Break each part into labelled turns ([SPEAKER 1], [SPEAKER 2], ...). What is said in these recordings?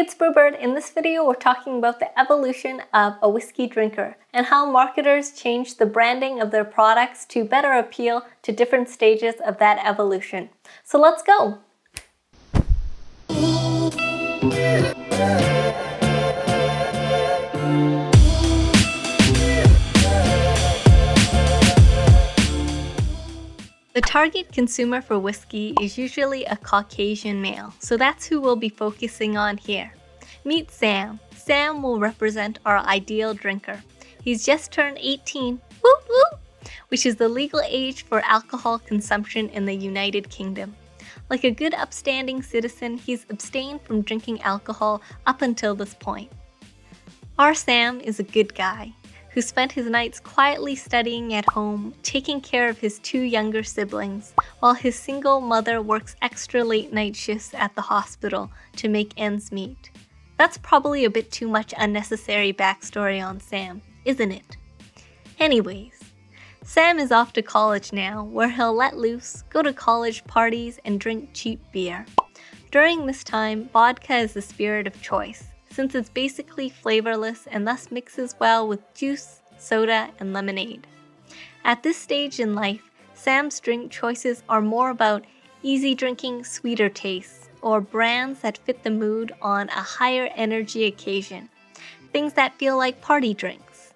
[SPEAKER 1] it's Brewbird. In this video, we're talking about the evolution of a whiskey drinker and how marketers change the branding of their products to better appeal to different stages of that evolution. So let's go. The target consumer for whiskey is usually a Caucasian male, so that's who we'll be focusing on here. Meet Sam. Sam will represent our ideal drinker. He's just turned 18, woo woo, which is the legal age for alcohol consumption in the United Kingdom. Like a good upstanding citizen, he's abstained from drinking alcohol up until this point. Our Sam is a good guy who spent his nights quietly studying at home, taking care of his two younger siblings, while his single mother works extra late night shifts at the hospital to make ends meet. That's probably a bit too much unnecessary backstory on Sam, isn't it? Anyways, Sam is off to college now, where he'll let loose, go to college parties, and drink cheap beer. During this time, vodka is the spirit of choice, since it's basically flavorless and thus mixes well with juice, soda, and lemonade. At this stage in life, Sam's drink choices are more about easy drinking, sweeter tastes, or brands that fit the mood on a higher energy occasion, things that feel like party drinks.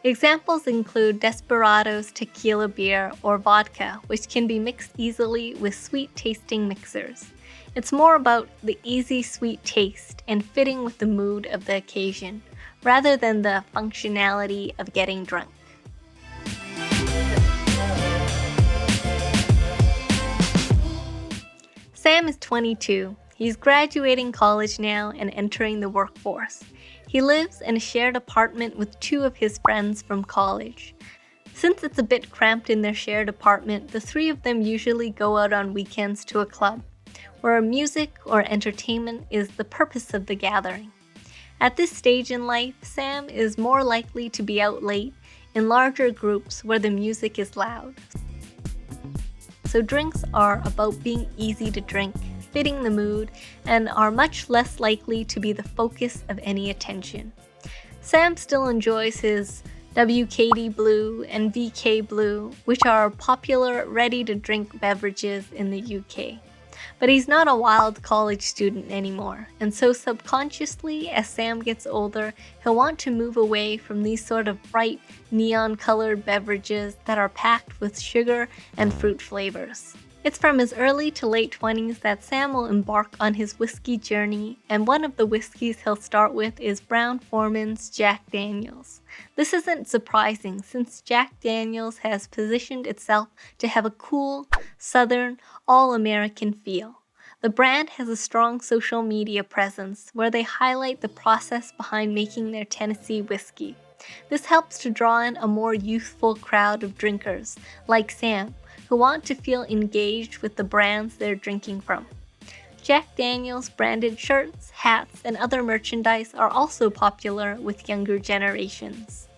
[SPEAKER 1] Examples include Desperado's tequila beer or vodka, which can be mixed easily with sweet-tasting mixers. It's more about the easy sweet taste and fitting with the mood of the occasion, rather than the functionality of getting drunk. Sam is 22. He's graduating college now and entering the workforce. He lives in a shared apartment with two of his friends from college. Since it's a bit cramped in their shared apartment, the three of them usually go out on weekends to a club, where music or entertainment is the purpose of the gathering. At this stage in life, Sam is more likely to be out late in larger groups where the music is loud. So drinks are about being easy to drink, fitting the mood, and are much less likely to be the focus of any attention. Sam still enjoys his WKD Blue and VK Blue, which are popular ready-to-drink beverages in the UK. But he's not a wild college student anymore, and so subconsciously, as Sam gets older, he'll want to move away from these sort of bright, neon-colored beverages that are packed with sugar and fruit flavors. It's from his early to late 20s that Sam will embark on his whiskey journey, and one of the whiskeys he'll start with is Brown-Forman's Jack Daniel's. This isn't surprising, since Jack Daniel's has positioned itself to have a cool, southern, all-American feel. The brand has a strong social media presence where they highlight the process behind making their Tennessee whiskey. This helps to draw in a more youthful crowd of drinkers, like Sam, who want to feel engaged with the brands they're drinking from. Jack Daniel's branded shirts, hats, and other merchandise are also popular with younger generations.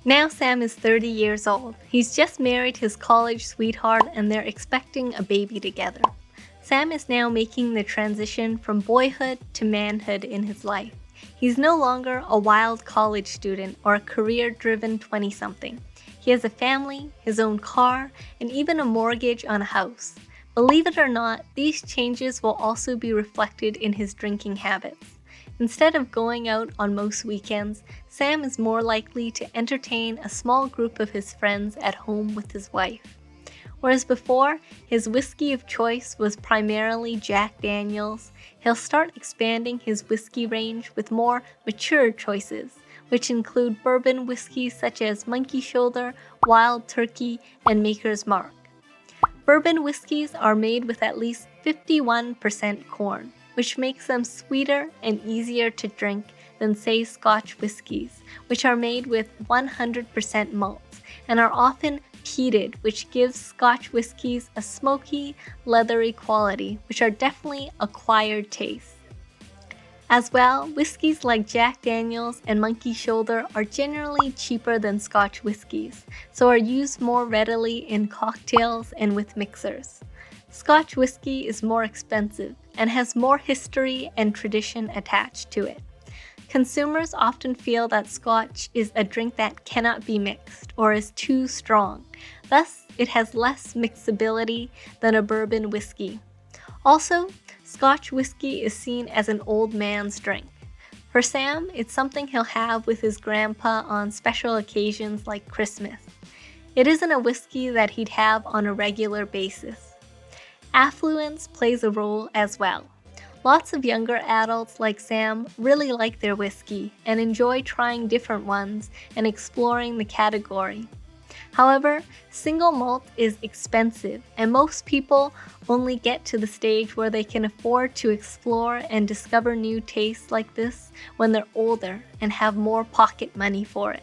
[SPEAKER 1] Now Sam is 30 years old. He's just married his college sweetheart and they're expecting a baby together. Sam is now making the transition from boyhood to manhood in his life. He's no longer a wild college student or a career-driven 20-something. He has a family, his own car, and even a mortgage on a house. Believe it or not, these changes will also be reflected in his drinking habits. Instead of going out on most weekends, Sam is more likely to entertain a small group of his friends at home with his wife. Whereas before, his whiskey of choice was primarily Jack Daniel's, he'll start expanding his whiskey range with more mature choices, which include bourbon whiskeys such as Monkey Shoulder, Wild Turkey, and Maker's Mark. Bourbon whiskeys are made with at least 51% corn, which makes them sweeter and easier to drink than, say, Scotch whiskeys, which are made with 100% malts and are often peated, which gives Scotch whiskeys a smoky, leathery quality, which are definitely acquired tastes. As well, whiskeys like Jack Daniel's and Monkey Shoulder are generally cheaper than Scotch whiskeys, so are used more readily in cocktails and with mixers. Scotch whisky is more expensive and has more history and tradition attached to it. Consumers often feel that Scotch is a drink that cannot be mixed or is too strong. Thus, it has less mixability than a bourbon whiskey. Also, Scotch whisky is seen as an old man's drink. For Sam, it's something he'll have with his grandpa on special occasions like Christmas. It isn't a whiskey that he'd have on a regular basis. Affluence plays a role as well. Lots of younger adults like Sam really like their whiskey and enjoy trying different ones and exploring the category. However, single malt is expensive, and most people only get to the stage where they can afford to explore and discover new tastes like this when they're older and have more pocket money for it.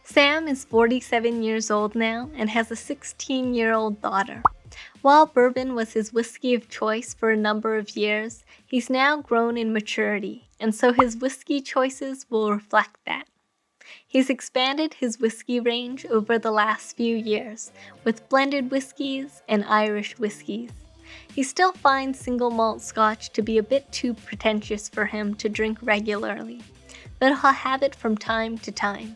[SPEAKER 1] Sam is 47 years old now and has a 16-year-old daughter. While bourbon was his whiskey of choice for a number of years, he's now grown in maturity, and so his whiskey choices will reflect that. He's expanded his whiskey range over the last few years, with blended whiskeys and Irish whiskeys. He still finds single malt Scotch to be a bit too pretentious for him to drink regularly, but he'll have it from time to time.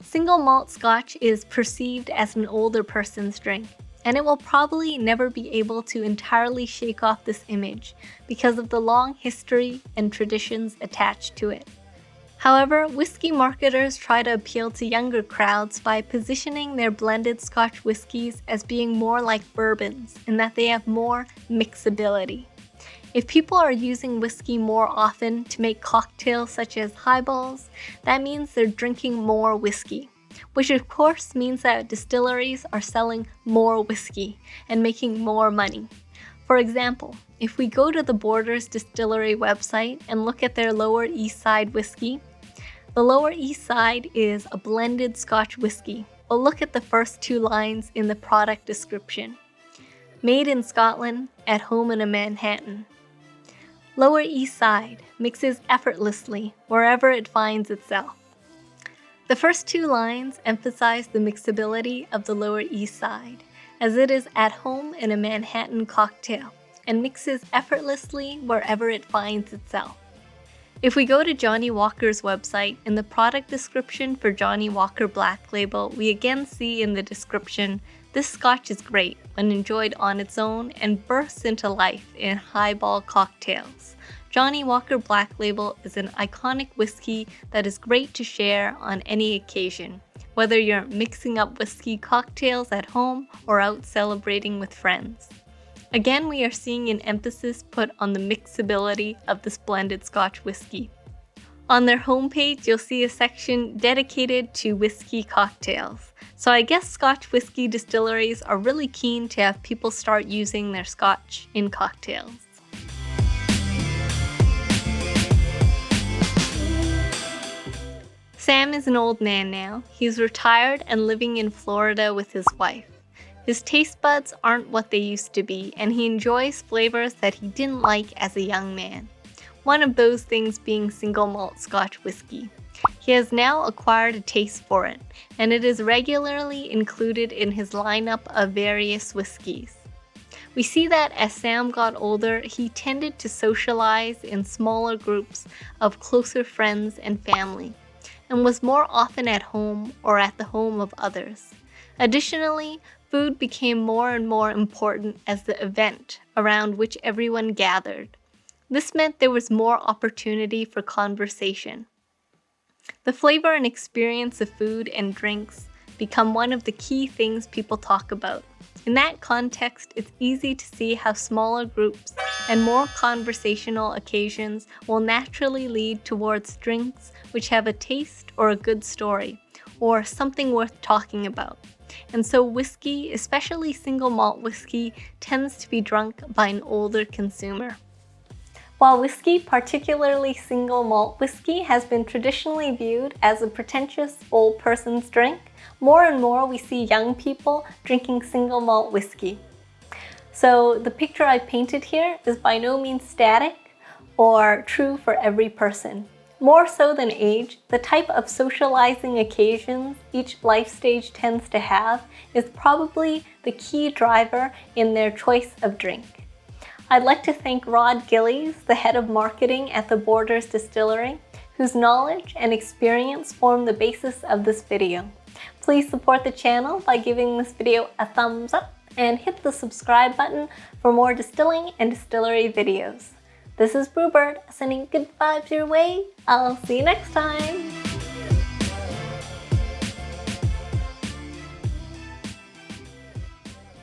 [SPEAKER 1] Single malt Scotch is perceived as an older person's drink, and it will probably never be able to entirely shake off this image because of the long history and traditions attached to it. However, whiskey marketers try to appeal to younger crowds by positioning their blended Scotch whiskeys as being more like bourbons in that they have more mixability. If people are using whiskey more often to make cocktails such as highballs, that means they're drinking more whiskey, which of course means that distilleries are selling more whiskey and making more money. For example, if we go to the Borders Distillery website and look at their Lower East Side whiskey, the Lower East Side is a blended Scotch whiskey, but look at the first two lines in the product description. Made in Scotland, at home in a Manhattan. Lower East Side mixes effortlessly wherever it finds itself. The first two lines emphasize the mixability of the Lower East Side, as it is at home in a Manhattan cocktail and mixes effortlessly wherever it finds itself. If we go to Johnnie Walker's website, in the product description for Johnnie Walker Black Label, we again see in the description, "This Scotch is great when enjoyed on its own and bursts into life in highball cocktails." Johnnie Walker Black Label is an iconic whiskey that is great to share on any occasion, whether you're mixing up whiskey cocktails at home or out celebrating with friends. Again, we are seeing an emphasis put on the mixability of this blended Scotch whiskey. On their homepage, you'll see a section dedicated to whiskey cocktails. So I guess Scotch whiskey distilleries are really keen to have people start using their Scotch in cocktails. Sam is an old man now. He's retired and living in Florida with his wife. His taste buds aren't what they used to be, and he enjoys flavors that he didn't like as a young man. One of those things being single malt Scotch whiskey. He has now acquired a taste for it, and it is regularly included in his lineup of various whiskeys. We see that as Sam got older, he tended to socialize in smaller groups of closer friends and family, and was more often at home or at the home of others. Additionally, food became more and more important as the event around which everyone gathered. This meant there was more opportunity for conversation. The flavor and experience of food and drinks become one of the key things people talk about. In that context, it's easy to see how smaller groups and more conversational occasions will naturally lead towards drinks which have a taste or a good story, or something worth talking about. And so whiskey, especially single malt whiskey, tends to be drunk by an older consumer. While whiskey, particularly single malt whiskey, has been traditionally viewed as a pretentious old person's drink, more and more we see young people drinking single malt whiskey. So the picture I painted here is by no means static or true for every person. More so than age, the type of socializing occasions each life stage tends to have is probably the key driver in their choice of drink. I'd like to thank Rod Gillies, the head of marketing at the Borders Distillery, whose knowledge and experience form the basis of this video. Please support the channel by giving this video a thumbs up and hit the subscribe button for more distilling and distillery videos. This is Brewbird, sending good vibes your way. I'll see you next time.